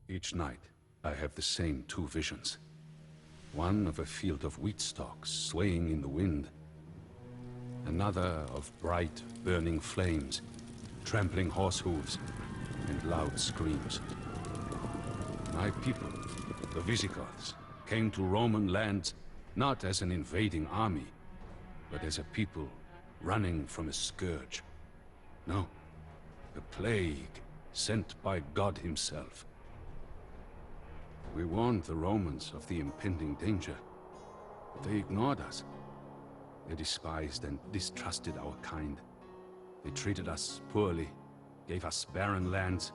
Each night, I have the same two visions. One of a field of wheat stalks swaying in the wind. Another of bright, burning flames, trampling horse hooves, and loud screams. My people, the Visigoths, came to Roman lands not as an invading army, but as a people running from a scourge. No, a plague sent by God himself. We warned the Romans of the impending danger, but they ignored us. They despised and distrusted our kind. They treated us poorly, gave us barren lands,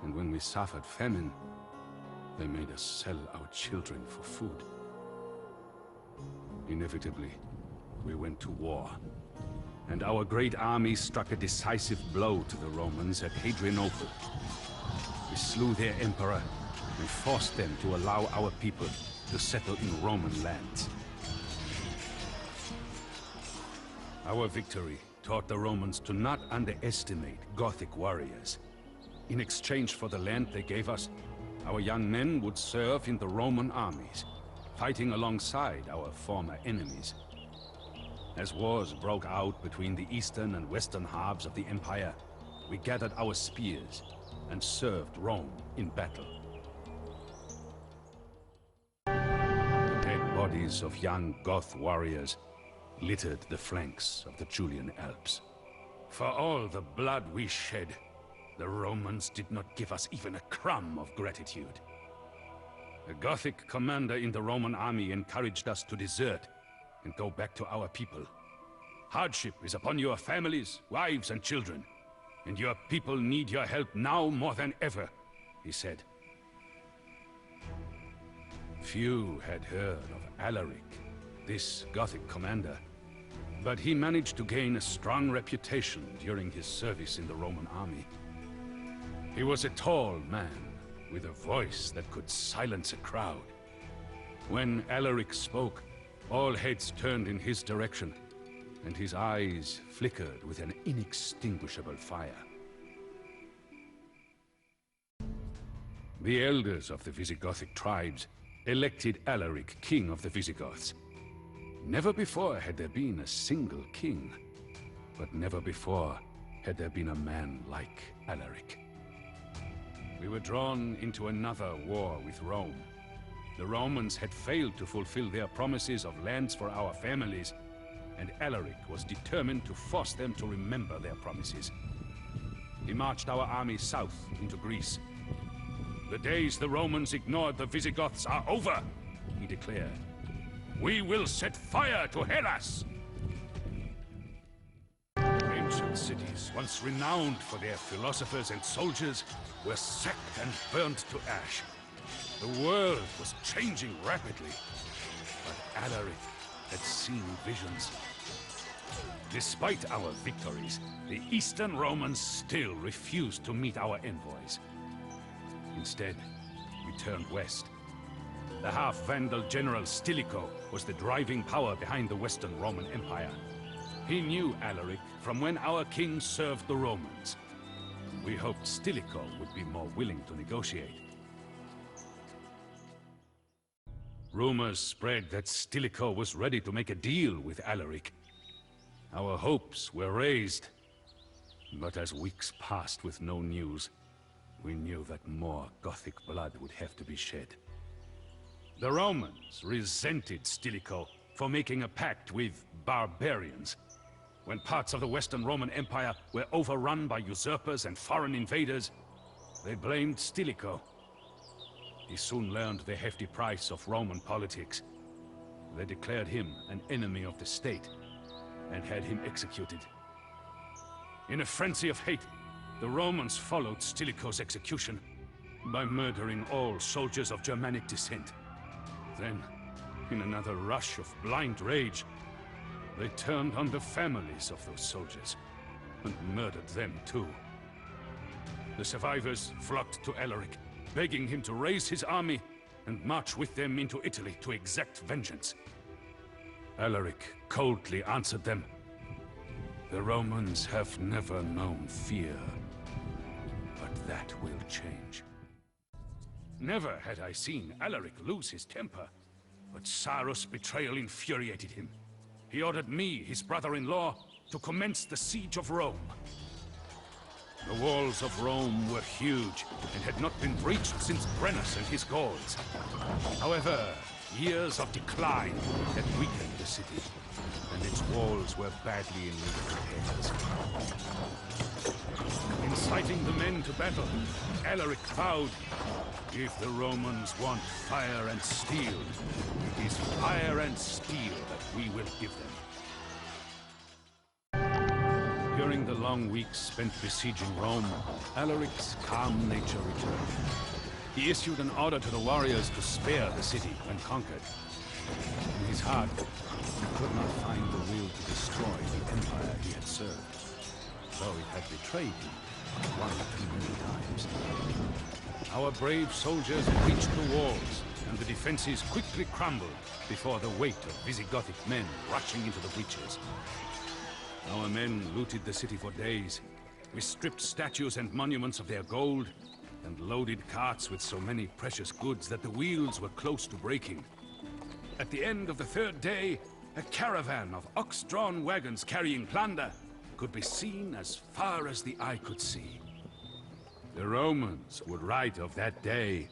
and when we suffered famine, they made us sell our children for food. Inevitably, we went to war, and our great army struck a decisive blow to the Romans at Hadrianople. We slew their emperor and forced them to allow our people to settle in Roman lands. Our victory taught the Romans to not underestimate Gothic warriors. In exchange for the land they gave us, our young men would serve in the Roman armies, fighting alongside our former enemies. As wars broke out between the eastern and western halves of the Empire, we gathered our spears and served Rome in battle. The dead bodies of young Goth warriors littered the flanks of the Julian Alps. For all the blood we shed, the Romans did not give us even a crumb of gratitude. A Gothic commander in the Roman army encouraged us to desert and go back to our people. Hardship is upon your families, wives, and children, and your people need your help now more than ever, he said. Few had heard of Alaric, this Gothic commander, but he managed to gain a strong reputation during his service in the Roman army. He was a tall man, with a voice that could silence a crowd. When Alaric spoke, all heads turned in his direction, and his eyes flickered with an inextinguishable fire. The elders of the Visigothic tribes elected Alaric king of the Visigoths. Never before had there been a single king, but never before had there been a man like Alaric. We were drawn into another war with Rome. The Romans had failed to fulfill their promises of lands for our families, and Alaric was determined to force them to remember their promises. He marched our army south into Greece. The days the Romans ignored the Visigoths are over, he declared. We will set fire to Hellas! Ancient cities, once renowned for their philosophers and soldiers, were sacked and burnt to ash. The world was changing rapidly, but Alaric had seen visions. Despite our victories, the Eastern Romans still refused to meet our envoys. Instead, we turned west. The half-Vandal general Stilicho was the driving power behind the Western Roman Empire. He knew Alaric from when our king served the Romans. We hoped Stilicho would be more willing to negotiate. Rumors spread that Stilicho was ready to make a deal with Alaric. Our hopes were raised, but as weeks passed with no news, we knew that more Gothic blood would have to be shed. The Romans resented Stilicho for making a pact with barbarians. When parts of the Western Roman Empire were overrun by usurpers and foreign invaders, they blamed Stilicho. He soon learned the hefty price of Roman politics. They declared him an enemy of the state and had him executed. In a frenzy of hate, the Romans followed Stilicho's execution by murdering all soldiers of Germanic descent. Then, in another rush of blind rage, they turned on the families of those soldiers and murdered them too. The survivors flocked to Alaric, begging him to raise his army and march with them into Italy to exact vengeance. Alaric coldly answered them, "The Romans have never known fear, but that will change." Never had I seen Alaric lose his temper, but Sarus' betrayal infuriated him. He ordered me, his brother-in-law, to commence the siege of Rome. The walls of Rome were huge and had not been breached since Brennus and his Gauls. However, years of decline had weakened the city, and its walls were badly in need of repairs. Inciting the men to battle, Alaric vowed, "If the Romans want fire and steel, it is fire and steel that we will give them." During the long weeks spent besieging Rome, Alaric's calm nature returned. He issued an order to the warriors to spare the city when conquered. In his heart, he could not find the will to destroy the empire he had served, though it had betrayed him one too many times. Our brave soldiers breached the walls, and the defenses quickly crumbled before the weight of Visigothic men rushing into the breaches. Our men looted the city for days. We stripped statues and monuments of their gold, and loaded carts with so many precious goods that the wheels were close to breaking. At the end of the third day, a caravan of ox-drawn wagons carrying plunder could be seen as far as the eye could see. The Romans would write of that day,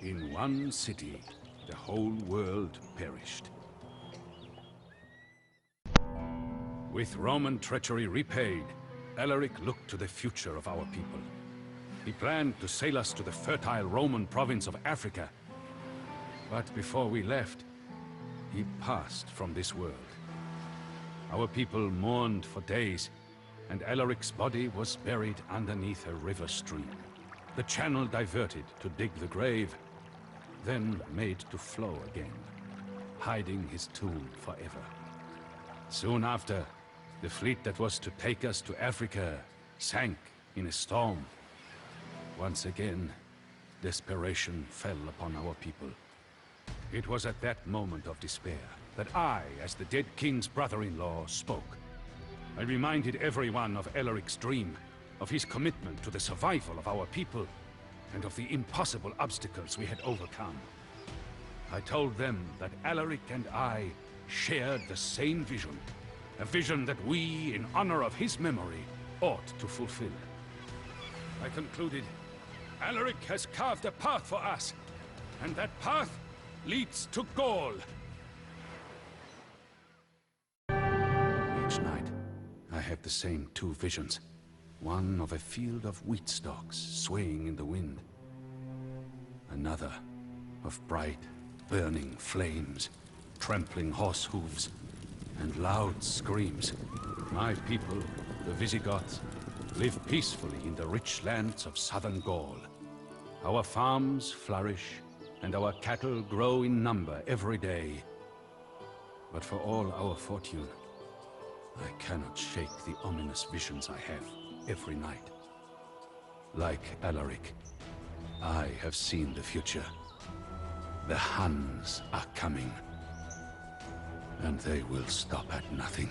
"In one city, the whole world perished." With Roman treachery repaid, Alaric looked to the future of our people. He planned to sail us to the fertile Roman province of Africa. But before we left, he passed from this world. Our people mourned for days, and Alaric's body was buried underneath a river stream. The channel diverted to dig the grave, then made to flow again, hiding his tomb forever. Soon after, the fleet that was to take us to Africa sank in a storm. Once again, desperation fell upon our people. It was at that moment of despair that I, as the dead king's brother-in-law, spoke. I reminded everyone of Alaric's dream, of his commitment to the survival of our people, and of the impossible obstacles we had overcome. I told them that Alaric and I shared the same vision, a vision that we, in honor of his memory, ought to fulfill. I concluded, Alaric has carved a path for us, and that path leads to Gaul. Each night, I had the same two visions. One of a field of wheat stalks swaying in the wind. Another of bright, burning flames, trampling horse hooves, and loud screams. My people, the Visigoths, live peacefully in the rich lands of southern Gaul. Our farms flourish, and our cattle grow in number every day. But for all our fortune, I cannot shake the ominous visions I have every night. Like Alaric, I have seen the future. The Huns are coming, and they will stop at nothing.